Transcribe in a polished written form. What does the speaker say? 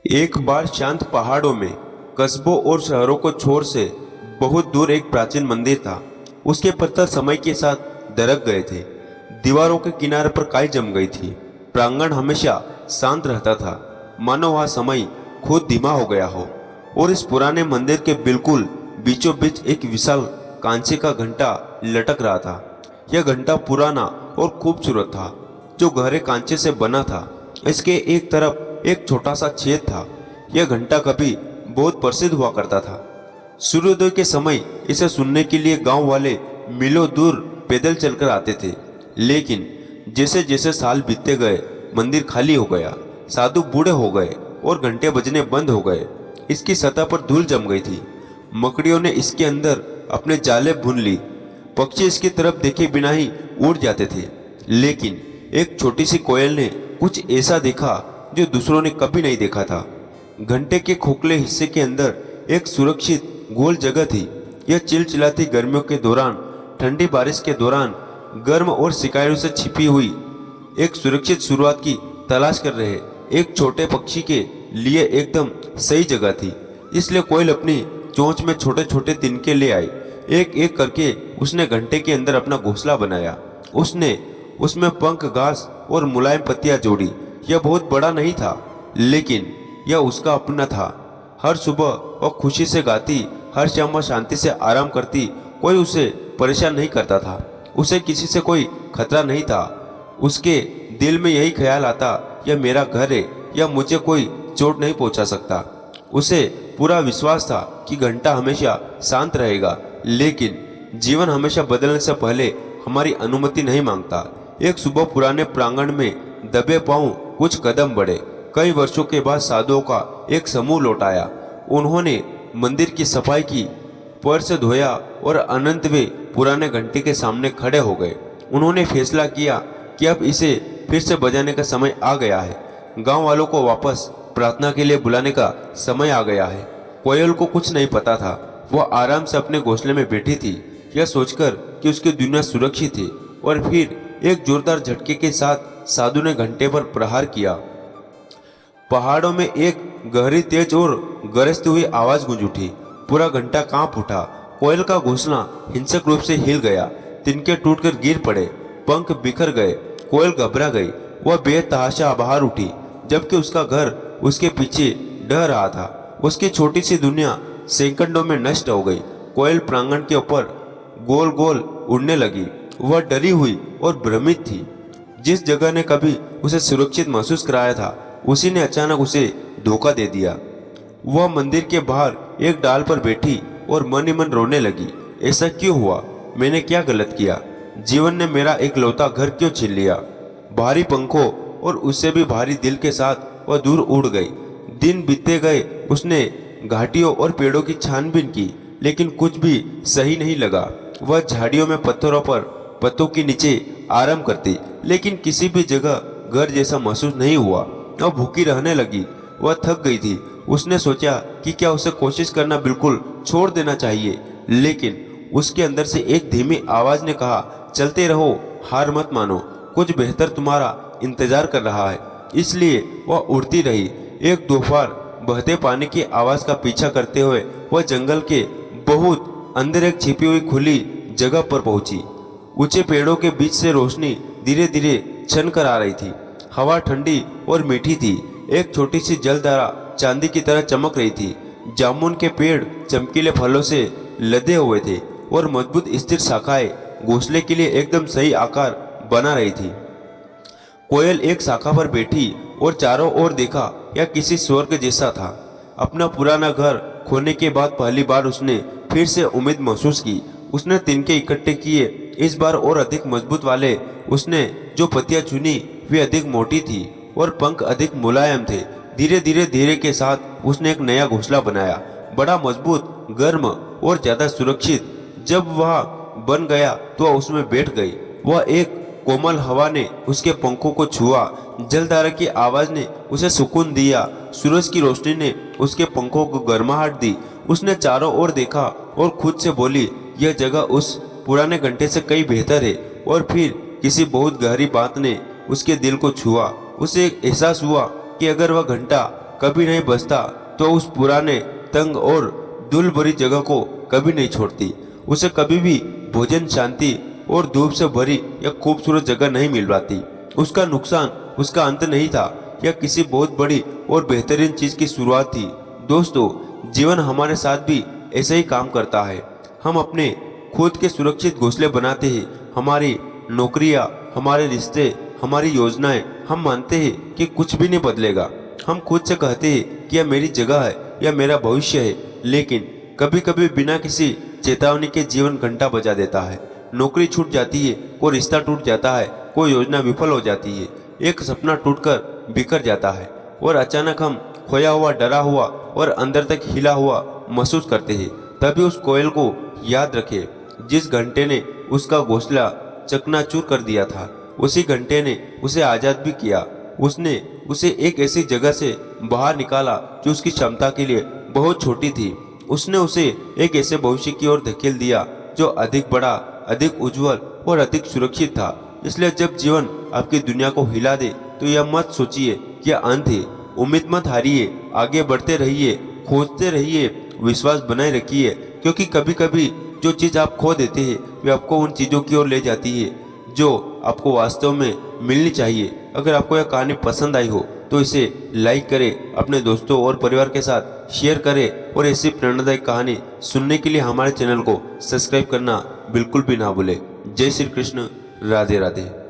एक बार शांत पहाड़ों में कस्बों और शहरों को छोर से बहुत दूर एक प्राचीन मंदिर था। उसके पत्थर समय के साथ दरक गए थे। दीवारों के किनारे पर काई जम गई थी। प्रांगण हमेशा शांत रहता था, मानो वह समय खुद धीमा हो गया हो। और इस पुराने मंदिर के बिल्कुल बीचों बीच एक विशाल कांचे का घंटा लटक रहा था। यह घंटा पुराना और खूबसूरत था, जो गहरे कांचे से बना था। इसके एक तरफ एक छोटा सा छेद था। यह घंटा कभी बहुत प्रसिद्ध हुआ करता था। सूर्योदय के समय इसे सुनने के लिए गांव वाले मीलों दूर पैदल चलकर आते थे। लेकिन जैसे जैसे साल बीतते गए, मंदिर खाली हो गया। साधु बूढ़े हो गए और घंटे बजने बंद हो गए। इसकी सतह पर धूल जम गई थी। मकड़ियों ने इसके अंदर अपने जाले बुन ली। पक्षी इसकी तरफ देखे बिना ही उड़ जाते थे। लेकिन एक छोटी सी कोयल ने कुछ ऐसा देखा जो दूसरों ने कभी नहीं देखा था। घंटे के खोखले हिस्से के अंदर एक सुरक्षित गोल जगह थी। यह चिलचिलाती गर्मियों के दौरान, ठंडी बारिश के दौरान गर्म और शिकायतों से छिपी हुई एक सुरक्षित शुरुआत की तलाश कर रहे एक छोटे पक्षी के लिए एकदम सही जगह थी। इसलिए कोयल अपनी चोंच में छोटे छोटे तिनके ले आई। एक एक करके उसने घंटे के अंदर अपना घोंसला बनाया। उसने उसमें पंख, घास और मुलायम पत्तियां जोड़ी। यह बहुत बड़ा नहीं था, लेकिन यह उसका अपना था। हर सुबह वह खुशी से गाती, हर शाम वह शांति से आराम करती। कोई उसे परेशान नहीं करता था। उसे किसी से कोई खतरा नहीं था। उसके दिल में यही ख्याल आता, यह मेरा घर है, यह मुझे कोई चोट नहीं पहुंचा सकता। उसे पूरा विश्वास था कि घंटा हमेशा शांत रहेगा, लेकिन जीवन हमेशा बदलने से पहले हमारी अनुमति नहीं मांगता। एक सुबह पुराने प्रांगण में दबे पांव कुछ कदम बढ़े। कई वर्षों के बाद साधुओं का एक समूह लौट आया। उन्होंने मंदिर की सफाई की, पैर से धोया और अनंत वे पुराने घंटे के सामने खड़े हो गए। उन्होंने फैसला किया कि अब इसे फिर से बजाने का समय आ गया है। गांव वालों को वापस प्रार्थना के लिए बुलाने का समय आ गया है। कोयल को कुछ नहीं पता था। वह आराम से अपने घोंसले में बैठी थी, यह सोचकर कि उसकी दुनिया सुरक्षित थी। और फिर एक जोरदार झटके के साथ साधु ने घंटे पर प्रहार किया। पहाड़ों में एक गहरी, तेज और गरजती हुई आवाज गूंज उठी। पूरा घंटा कांप उठा। कोयल का घोंसला हिंसक रूप से हिल गया। तिनके टूटकर गिर पड़े, पंख बिखर गए। कोयल घबरा गई। वह बेतहाशा बाहर उठी, जबकि उसका घर उसके पीछे ढह रहा था। उसकी छोटी सी दुनिया सेकंडों में नष्ट हो गई। कोयल प्रांगण के ऊपर गोल गोल उड़ने लगी। वह डरी हुई और भ्रमित थी। जिस जगह ने कभी उसे सुरक्षित महसूस कराया था, उसी ने अचानक उसे धोखा दे दिया। वह मंदिर के बाहर एक डाल पर बैठी और मन ही मन रोने लगी। ऐसा क्यों हुआ? मैंने क्या गलत किया? जीवन ने मेरा एक लौता घर क्यों छीन लिया? भारी पंखों और उससे भी भारी दिल के साथ वह दूर उड़ गई। दिन बीतते गए। उसने घाटियों और पेड़ों की छानबीन की, लेकिन कुछ भी सही नहीं लगा। वह झाड़ियों में, पत्थरों पर, पत्तों के नीचे आराम करती, लेकिन किसी भी जगह घर जैसा महसूस नहीं हुआ। वह भूखी रहने लगी। वह थक गई थी। उसने सोचा कि क्या उसे कोशिश करना बिल्कुल छोड़ देना चाहिए, लेकिन उसके अंदर से एक धीमी आवाज ने कहा, चलते रहो, हार मत मानो, कुछ बेहतर तुम्हारा इंतजार कर रहा है। इसलिए वह उड़ती रही। एक दोपहर बहते पानी की आवाज का पीछा करते हुए वह जंगल के बहुत अंदर एक छिपी हुई खुली जगह पर पहुंची। ऊंचे पेड़ों के बीच से रोशनी धीरे धीरे छन कर आ रही थी। हवा ठंडी और मीठी थी। एक छोटी सी जलधारा चांदी की तरह चमक रही थी। जामुन के पेड़ चमकीले फलों से लदे हुए थे और मजबूत स्थिर शाखाएं घोंसले के लिए एकदम सही आकार बना रही थी। कोयल एक शाखा पर बैठी और चारों ओर देखा। यह किसी स्वर्ग जैसा था। अपना पुराना घर खोने के बाद पहली बार उसने फिर से उम्मीद महसूस की। उसने तिनके इकट्ठे किए, इस बार और अधिक मजबूत वाले। उसने जो पत्तियां चुनी वे अधिक मोटी थी और पंख अधिक मुलायम थे। धीरे धीरे धीरे के साथ उसने एक नया घोंसला बनाया, बड़ा, मजबूत, गर्म और ज्यादा सुरक्षित। जब वह बन गया तो वह उसमें बैठ गई। वह एक कोमल हवा ने उसके पंखों को छुआ। जलधारा की आवाज ने उसे सुकून दिया। सूरज की रोशनी ने उसके पंखों को गर्माहट दी। उसने चारों ओर देखा और खुद से बोली, यह जगह उस पुराने घंटे से कई बेहतर है। और फिर किसी बहुत गहरी बात ने उसके दिल को छुआ। उसे एक एहसास हुआ कि अगर वह घंटा कभी नहीं बसता तो उस पुराने, तंग और धूल भरी जगह को कभी नहीं छोड़ती। उसे कभी भी भोजन, शांति और धूप से भरी या खूबसूरत जगह नहीं मिल पाती। उसका नुकसान उसका अंत नहीं था, यह किसी बहुत बड़ी और बेहतरीन चीज की शुरुआत थी। दोस्तों, जीवन हमारे साथ भी ऐसे ही काम करता है। हम अपने खुद के सुरक्षित घोंसले बनाते हैं, हमारी नौकरियां, हमारे रिश्ते, हमारी योजनाएं। हम मानते हैं कि कुछ भी नहीं बदलेगा। हम खुद से कहते हैं कि यह मेरी जगह है, यह मेरा भविष्य है, लेकिन कभी कभी बिना किसी चेतावनी के जीवन घंटा बजा देता है। नौकरी छूट जाती है, कोई रिश्ता टूट जाता है, कोई योजना विफल हो जाती है, एक सपना टूटकर बिखर जाता है और अचानक हम खोया हुआ, डरा हुआ और अंदर तक हिला हुआ महसूस करते हैं। तभी उस कोयल को याद रखे जिस घंटे ने उसका घोंसला चकनाचूर कर दिया था। उसी घंटे ने उसे आज़ाद भी किया। उसने उसे एक ऐसी जगह से बाहर निकाला जो उसकी क्षमता के लिए बहुत छोटी थी। उसने उसे एक ऐसे भविष्य की ओर धकेल दिया जो अधिक बड़ा, अधिक उज्जवल और अधिक सुरक्षित था। इसलिए जब जीवन आपकी दुनिया को हिला दे तो यह मत सोचिए कि यह अंत है। उम्मीद मत हारिए, आगे बढ़ते रहिए, खोजते रहिए, विश्वास बनाए रखिए, क्योंकि कभी कभी जो चीज़ आप खो देते हैं वे आपको उन चीज़ों की ओर ले जाती है जो आपको वास्तव में मिलनी चाहिए। अगर आपको यह कहानी पसंद आई हो तो इसे लाइक करें, अपने दोस्तों और परिवार के साथ शेयर करें और ऐसी प्रेरणादायक कहानी सुनने के लिए हमारे चैनल को सब्सक्राइब करना बिल्कुल भी ना भूलें। जय श्री कृष्ण, राधे राधे।